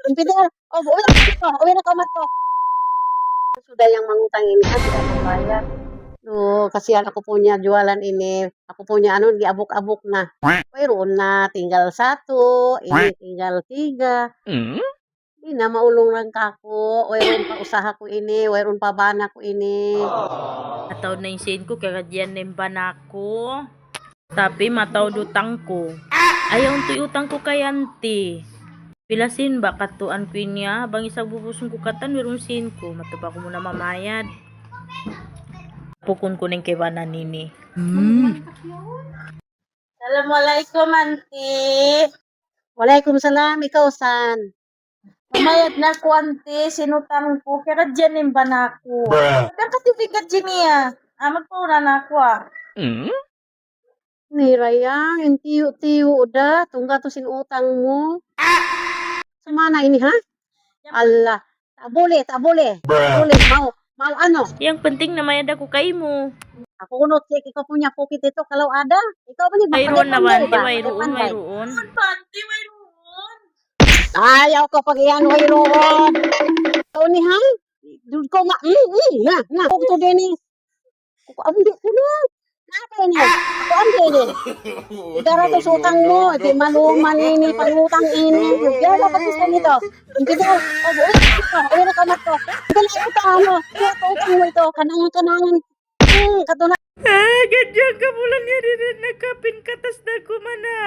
Impidel. Oh, uwi na kamat ko. Sudah yang mangutang ini kan tidak membayar. Duh, kasihan ako po niya jualan ini. Ako po niya ano, giabok-abok na. Mayroon na tinggal 1, ini tinggal 3. Di na maulong lang kako. Mayroon pa usaha ko ini, mayroon pa bana ko ini. Mataw na yung sin ko, kaya diyan na yung banako. Tapi mataw dutang ko. Ayaw to utang ko kay auntie. Pilasin ba katuan ko niya? Bang isang bubusong ko katan, meron sin ko. Matapa ko muna mamayad. Pukun ko ng kay bana nini. Assalamualaikum, auntie. Waalaikumsalam, ikaw san? Mamayad na ko, auntie. Sinutang ko. Kaya dyan yung banako. Kaya katibigat dyan niya. Magpauna na ako, Nirayang, yung tiyo-tiyo udah. Tungga to sin utang mo. Sumana ini ha? Allah, tak boleh, tak boleh. Tak boleh, mau ano? Yang penting na mayad ako kay mo. Ako kuno check ikaw punya pocket itu kalau ada. Ikaw ba ni Mayroon naman, di mayroon. mayroon. Auntie, mayroon. Ayaw ko pag iyan mayroon. Ikaw ni ha? Dud ko nga, na, ko to din ni. Ko ambil ko na. Apa ini? Ako ambil ni. 300 utang mo, di maluman ini, pangutang ini. Gaya pa gusto nito. Hindi daw, uwi na kamat ko. Dali utang mo. Kaya utang mo ito, kanangan. Katulad. Ganyan ka mo lang yan, nagkapin katas na kumana.